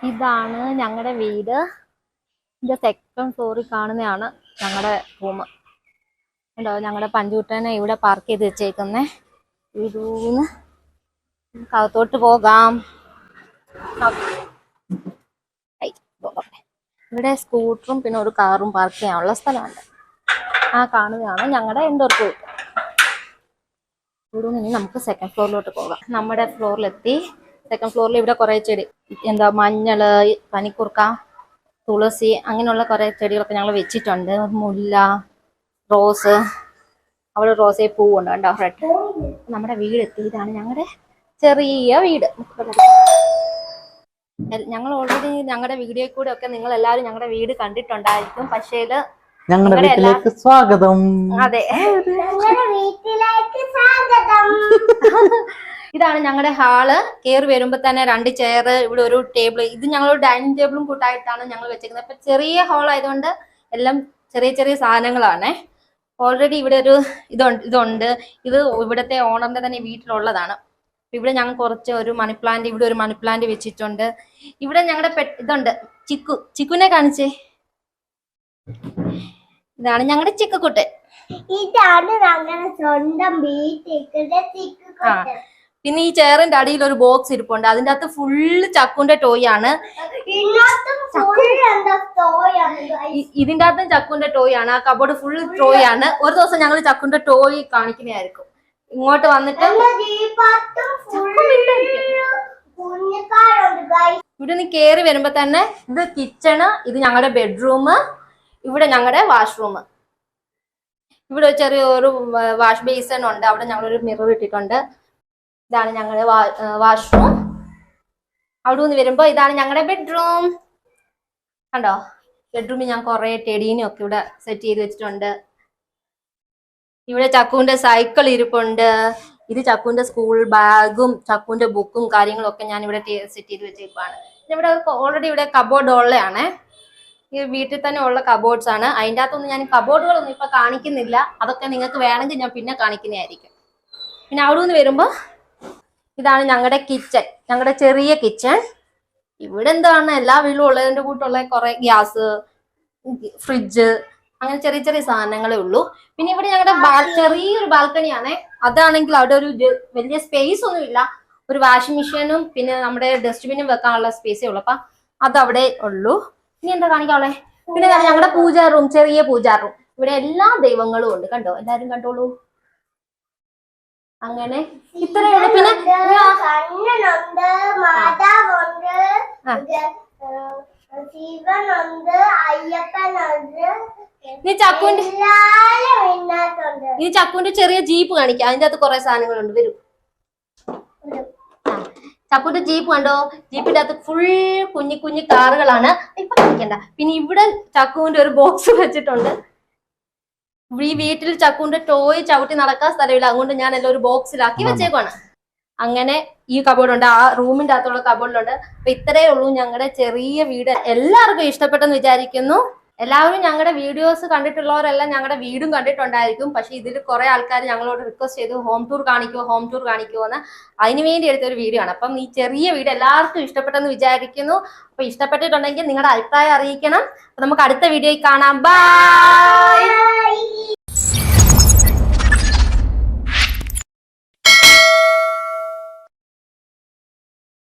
ഇതാണ് ഞങ്ങളുടെ വീട്. ഇതിന്റെ സെക്കൻഡ് ഫ്ലോറിൽ കാണുന്നതാണ് ഞങ്ങളുടെ റൂം. ഉണ്ടോ, ഞങ്ങളുടെ പഞ്ചൂട്ടനെ ഇവിടെ പാർക്ക് ചെയ്ത് വെച്ചേക്കുന്നേ. വീടൂന്ന് അകത്തോട്ട് പോകാം. ഇവിടെ സ്കൂട്ടറും പിന്നെ ഒരു കാറും പാർക്ക് ചെയ്യാനുള്ള സ്ഥലമുണ്ട്. ആ കാണുന്നതാണ് ഞങ്ങളുടെ ഇൻഡോർ പൂൾ. ഇവിടെ നിന്ന് നമുക്ക് സെക്കൻഡ് ഫ്ലോറിലോട്ട് പോകാം. നമ്മുടെ ഫ്ലോറിലെത്തി. സെക്കൻഡ് ഫ്ലോറിൽ ഇവിടെ കുറെ ചെടി, എന്താ മഞ്ഞള്, പനിക്കൂർക്ക, തുളസി, അങ്ങനെയുള്ള കുറെ ചെടികളൊക്കെ ഞങ്ങൾ വെച്ചിട്ടുണ്ട്. മുല്ല, റോസ്, അവിടെ റോസേ പൂവുണ്ട് കണ്ടോ, റെഡ്. നമ്മുടെ വീടെത്തി. ഇതാണ് ഞങ്ങളുടെ ചെറിയ വീട്. ഞങ്ങൾ ഓൾറെഡി ഞങ്ങളുടെ വീഡിയോയിൽ കൂടെ ഒക്കെ നിങ്ങൾ എല്ലാവരും ഞങ്ങളുടെ വീട് കണ്ടിട്ടുണ്ടായിരിക്കും. പക്ഷേ ഞങ്ങളുടെ വീട്ടിലേക്ക് സ്വാഗതം. അതെ, ഇതാണ് ഞങ്ങളുടെ ഹാള്. കയറി വരുമ്പോ തന്നെ 2 ചെയർ, ഇവിടെ ഒരു ടേബിൾ. ഇത് ഞങ്ങളൊരു ഡൈനിങ് ടേബിളും കൂട്ടായിട്ടാണ് ഞങ്ങൾ വെച്ചേക്കുന്നത്. അപ്പൊ ചെറിയ ഹാൾ ആയതുകൊണ്ട് എല്ലാം ചെറിയ ചെറിയ സാധനങ്ങളാണ്. ഓൾറെഡി ഇവിടെ ഒരു ഇതുണ്ട്. ഇത് ഇവിടുത്തെ ഓണറിന്റെ തന്നെ വീട്ടിലുള്ളതാണ്. ഇവിടെ ഞങ്ങൾ കുറച്ച് ഒരു മണി പ്ലാന്റ്, ഇവിടെ ഒരു മണി പ്ലാന്റ് വെച്ചിട്ടുണ്ട്. ഇവിടെ ഞങ്ങളുടെ ഇതുണ്ട്, ചിക്കുനെ കാണിച്ചേ. ഇതാണ് ഞങ്ങളുടെ ചിക്കുക്കുട്ടൻ. ഇതാണ് ഞങ്ങളുടെ സ്വന്തം വീട്ടിലെ ചിക്കുക്കുട്ടൻ. പിന്നെ ഈ ചെയറിന്റെ അടിയിൽ ഒരു ബോക്സ് ഇരിപ്പുണ്ട്. അതിന്റെ അകത്ത് ഫുള്ള് ചക്കുന്റെ ടോയ് ആണ്. ഇതിന്റെ അകത്തും ചക്കുന്റെ ടോയ് ആണ്. ആ കബോർഡ് ഫുള്ള് ടോയ് ആണ്. ഒരു ദിവസം ഞങ്ങൾ ചക്കുന്റെ ടോയ് കാണിക്കുന്നതായിരിക്കും. ഇങ്ങോട്ട് വന്നിട്ട് ഇവിടെ നിന്ന് കയറി വരുമ്പോ തന്നെ ഇത് കിച്ചണ്, ഇത് ഞങ്ങളുടെ ബെഡ്റൂം, ഇവിടെ ഞങ്ങളുടെ വാഷ്റൂം. ഇവിടെ ചെറിയൊരു വാഷ് ബേസിൻ ഉണ്ട്. അവിടെ ഞങ്ങളൊരു മിറർ ഇട്ടിട്ടുണ്ട്. ഇതാണ് ഞങ്ങളുടെ വാഷ്റൂം. അവിടെ നിന്ന് വരുമ്പോ ഇതാണ് ഞങ്ങളുടെ ബെഡ്റൂം. കണ്ടോ, ബെഡ്റൂമിൽ ഞാൻ കുറെ ടെഡീനും ഒക്കെ ഇവിടെ സെറ്റ് ചെയ്ത് വെച്ചിട്ടുണ്ട്. ഇവിടെ ചക്കുവിന്റെ സൈക്കിൾ ഇരിപ്പുണ്ട്. ഇത് ചക്കുവിന്റെ സ്കൂൾ ബാഗും ചക്കുവിന്റെ ബുക്കും കാര്യങ്ങളും ഒക്കെ ഞാൻ ഇവിടെ സെറ്റ് ചെയ്ത് വെച്ചേക്കാണ്. ഇവിടെ ഓൾറെഡി ഇവിടെ കബോർഡ് ഉള്ളതാണ്. ഈ വീട്ടിൽ തന്നെ ഉള്ള കബോർഡ്സ് ആണ്. അതിൻ്റെ അകത്തൊന്നും ഞാൻ കബോർഡുകളൊന്നും ഇപ്പൊ കാണിക്കുന്നില്ല. അതൊക്കെ നിങ്ങൾക്ക് വേണമെങ്കിൽ ഞാൻ പിന്നെ കാണിക്കുന്നതായിരിക്കും. പിന്നെ അവിടെ നിന്ന് വരുമ്പോ ഇതാണ് ഞങ്ങളുടെ കിച്ചൺ, ഞങ്ങളുടെ ചെറിയ കിച്ചൺ. ഇവിടെ എന്താണ് എല്ലാ വീട്ടിലും ഉള്ളതിന്റെ കൂട്ടുള്ള കുറെ ഗ്യാസ്, ഫ്രിഡ്ജ്, അങ്ങനെ ചെറിയ ചെറിയ സാധനങ്ങളേ ഉള്ളൂ. പിന്നെ ഇവിടെ ഞങ്ങളുടെ ചെറിയൊരു ബാൽക്കണിയാണ്. അതാണെങ്കിൽ അവിടെ ഒരു വലിയ സ്പേസ് ഒന്നും ഇല്ല. ഒരു വാഷിംഗ് മെഷീനും പിന്നെ നമ്മുടെ ഡസ്റ്റ്ബിനും വെക്കാനുള്ള സ്പേസേ ഉള്ളൂ. അപ്പൊ അതവിടെ ഉള്ളൂ. ഇനി എന്താ കാണിക്കാളെ? പിന്നെ ഞങ്ങളുടെ പൂജാ റൂം, ചെറിയ പൂജാ റൂം. ഇവിടെ എല്ലാ ദൈവങ്ങളും ഉണ്ട്. കണ്ടോ, എല്ലാരും കണ്ടോളൂ. അങ്ങനെ ഇത്രയുള്ള. പിന്നെ ഇനി ചക്കുവിന്റെ ചെറിയ ജീപ്പ് കാണിക്കാം. അതിന്റെ അകത്ത് കുറെ സാധനങ്ങളുണ്ട്. വരും, ചക്കുവിന്റെ ജീപ്പ് കണ്ടോ. ജീപ്പിന്റെ അകത്ത് ഫുൾ കുഞ്ഞു കുഞ്ഞു കാറുകളാണ്. ഇപ്പൊ കാണിക്കണ്ട. പിന്നെ ഇവിടെ ചക്കുവിന്റെ ഒരു ബോക്സ് വെച്ചിട്ടുണ്ട്. ഈ വീട്ടിൽ ചക്കുവിന്റെ ടോയ് ചവിട്ടി നടക്കാൻ സ്ഥലമില്ല. അതുകൊണ്ട് ഞാൻ എല്ലാം ഒരു ബോക്സിലാക്കി വെച്ചേക്കാണ്. അങ്ങനെ ഈ കബോർഡുണ്ട്, ആ റൂമിന്റെ അകത്തുള്ള കബോർഡിലുണ്ട്. അപ്പൊ ഇത്രയേ ഉള്ളൂ ഞങ്ങളുടെ ചെറിയ വീട്. എല്ലാവർക്കും ഇഷ്ടപ്പെട്ടെന്ന് വിചാരിക്കുന്നു. എല്ലാവരും ഞങ്ങളുടെ വീഡിയോസ് കണ്ടിട്ടുള്ളവരെല്ലാം ഞങ്ങളുടെ വീടും കണ്ടിട്ടുണ്ടായിരിക്കും. പക്ഷെ ഇതിൽ കുറെ ആൾക്കാർ ഞങ്ങളോട് റിക്വസ്റ്റ് ചെയ്തു ഹോം ടൂർ കാണിക്കുമോ എന്ന്. അതിനു വേണ്ടി എടുത്തൊരു വീഡിയോ ആണ്. അപ്പം ഈ ചെറിയ വീട് എല്ലാവർക്കും ഇഷ്ടപ്പെട്ടെന്ന് വിചാരിക്കുന്നു. അപ്പൊ ഇഷ്ടപ്പെട്ടിട്ടുണ്ടെങ്കിൽ നിങ്ങളുടെ അഭിപ്രായം അറിയിക്കണം. അപ്പൊ നമുക്ക് അടുത്ത വീഡിയോയിൽ കാണാം. ബൈ.